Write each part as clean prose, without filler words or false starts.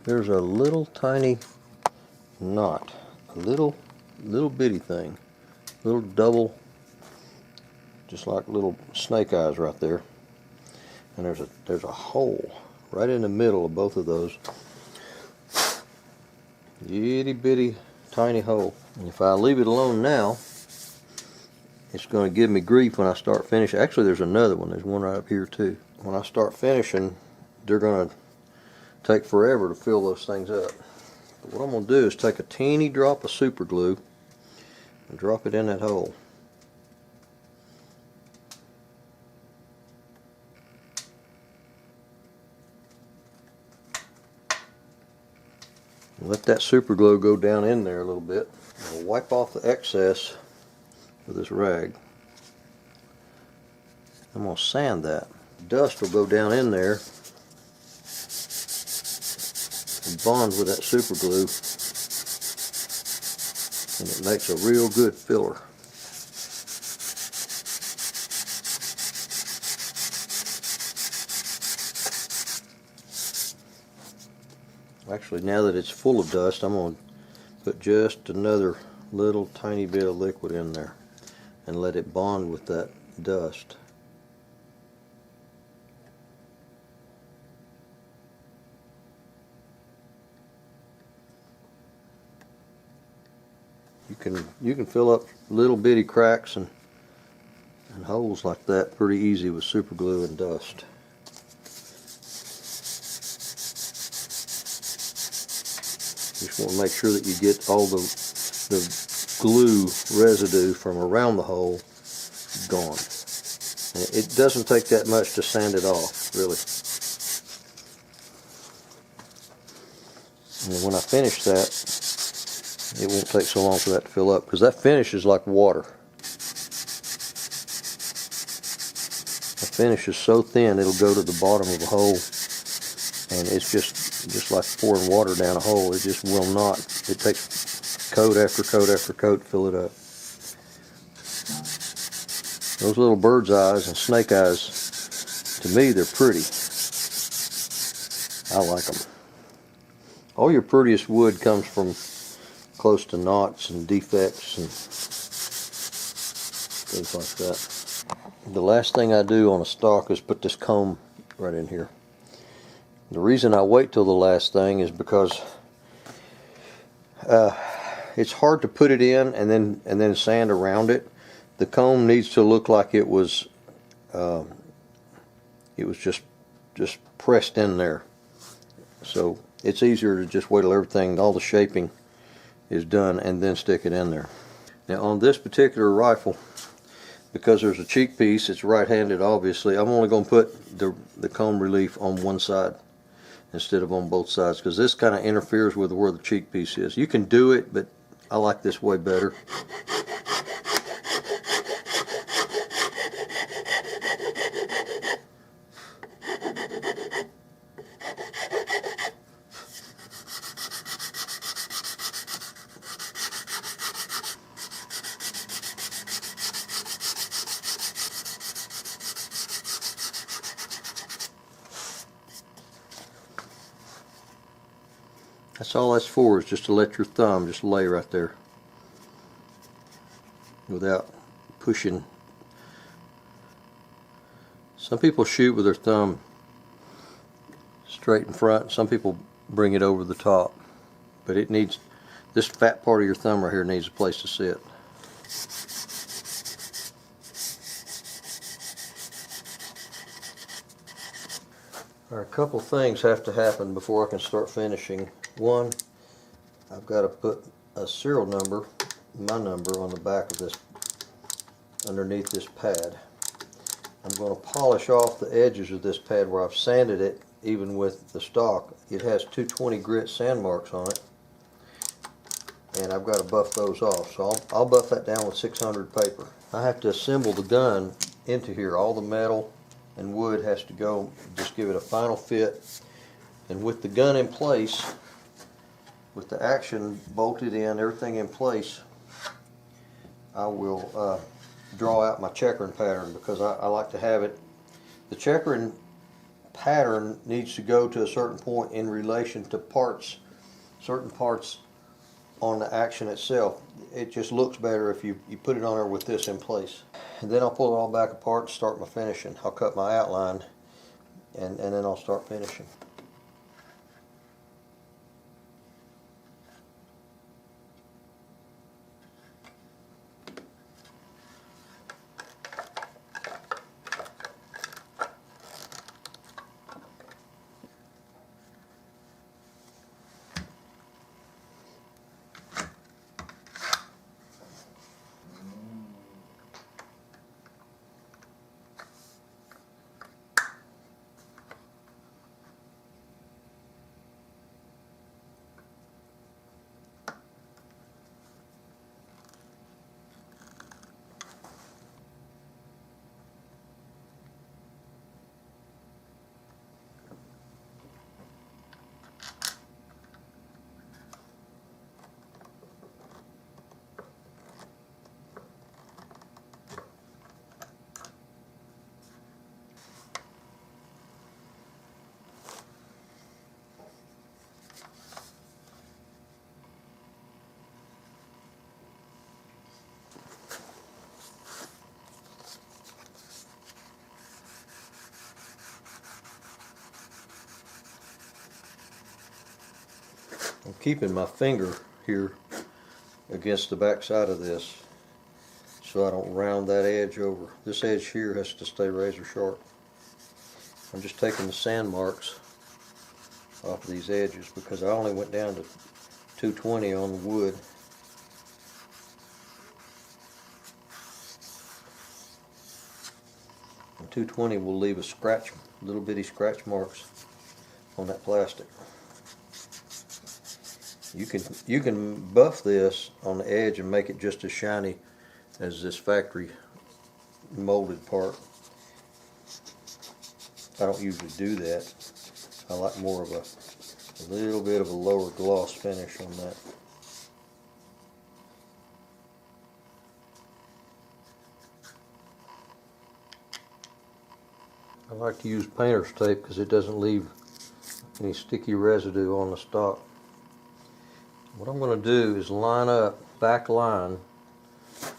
there's a little tiny knot, a little bitty thing, little double, just like little snake eyes right there. And there's a hole right in the middle of both of those. Itty bitty tiny hole. And if I leave it alone now, it's going to give me grief when I start finishing. Actually, there's another one. There's one right up here too. When I start finishing, they're going to take forever to fill those things up. But what I'm going to do is take a teeny drop of super glue and drop it in that hole. And let that super glue go down in there a little bit. I'll wipe off the excess with this rag. I'm going to sand that. Dust will go down in there and bond with that super glue, and it makes a real good filler. Actually, now that it's full of dust, I'm going to put just another little tiny bit of liquid in there and let it bond with that dust. You can fill up little bitty cracks and holes like that pretty easy with super glue and dust. Just want to make sure that you get all the glue residue from around the hole gone. And it doesn't take that much to sand it off, really. And when I finish that, it won't take so long for that to fill up, because that finish is like water. The finish is so thin it'll go to the bottom of the hole, and it's just like pouring water down a hole. It just will not. It takes coat after coat after coat to fill it up. Those little bird's eyes and snake eyes, to me, they're pretty. I like them. All your prettiest wood comes from close to knots and defects and things like that. The last thing I do on a stalk is put this comb right in here. The reason I wait till the last thing is because it's hard to put it in and then sand around it. The comb needs to look like it was just pressed in there. So it's easier to just wait till everything, all the shaping is done, and then stick it in there. Now on this particular rifle, because there's a cheek piece, it's right-handed obviously, I'm only going to put the comb relief on one side instead of on both sides, because this kind of interferes with where the cheek piece is. You can do it, but I like this way better. That's all that's for, is just to let your thumb just lay right there without pushing. Some people shoot with their thumb straight in front. Some people bring it over the top. But it needs, this fat part of your thumb right here needs a place to sit. All right, a couple things have to happen before I can start finishing. One, I've got to put a serial number, my number, on the back of this, underneath this pad. I'm going to polish off the edges of this pad where I've sanded it, even with the stock. It has 220 grit sand marks on it, and I've got to buff those off. So I'll buff that down with 600 paper. I have to assemble the gun into here. All the metal and wood has to go, just give it a final fit. And with the gun in place, with the action bolted in, everything in place, I will draw out my checkering pattern, because I like to have it. The checkering pattern needs to go to a certain point in relation to parts, certain parts on the action itself. It just looks better if you put it on there with this in place. And then I'll pull it all back apart and start my finishing. I'll cut my outline and then I'll start finishing. I'm keeping my finger here against the back side of this so I don't round that edge over. This edge here has to stay razor sharp. I'm just taking the sand marks off of these edges because I only went down to 220 on the wood. And 220 will leave a scratch, little bitty scratch marks on that plastic. You can buff this on the edge and make it just as shiny as this factory molded part. I don't usually do that. I like more of a little bit of a lower gloss finish on that. I like to use painter's tape because it doesn't leave any sticky residue on the stock. What I'm going to do is line up, back line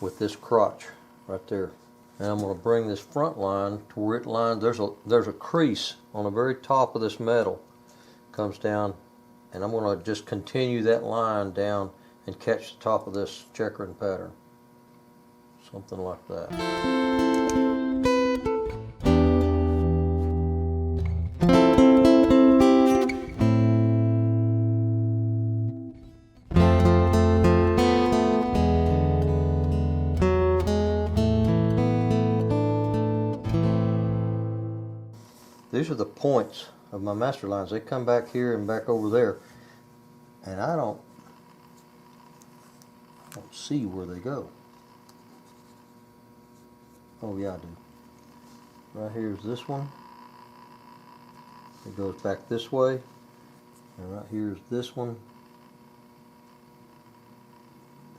with this crotch right there. And I'm going to bring this front line to where it lines. There's a crease on the very top of this metal. Comes down, and I'm going to just continue that line down and catch the top of this checkering pattern. Something like that. These are the points of my master lines. They come back here and back over there, and I don't see where they go. Oh yeah, I do. Right here's this one. It goes back this way, and right here's this one.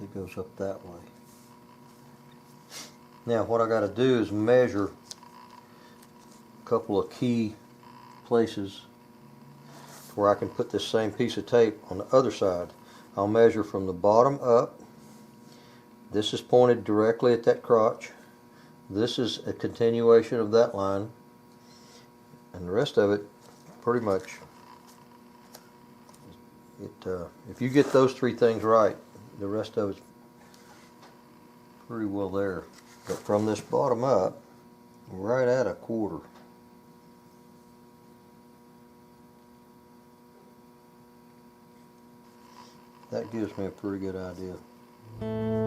It goes up that way. Now what I got to do is measure couple of key places where I can put this same piece of tape on the other side. I'll measure from the bottom up. This is pointed directly at that crotch. This is a continuation of that line, and the rest of it pretty much if you get those three things right, the rest of it's pretty well there. But from this bottom up, right at a quarter. That gives me a pretty good idea.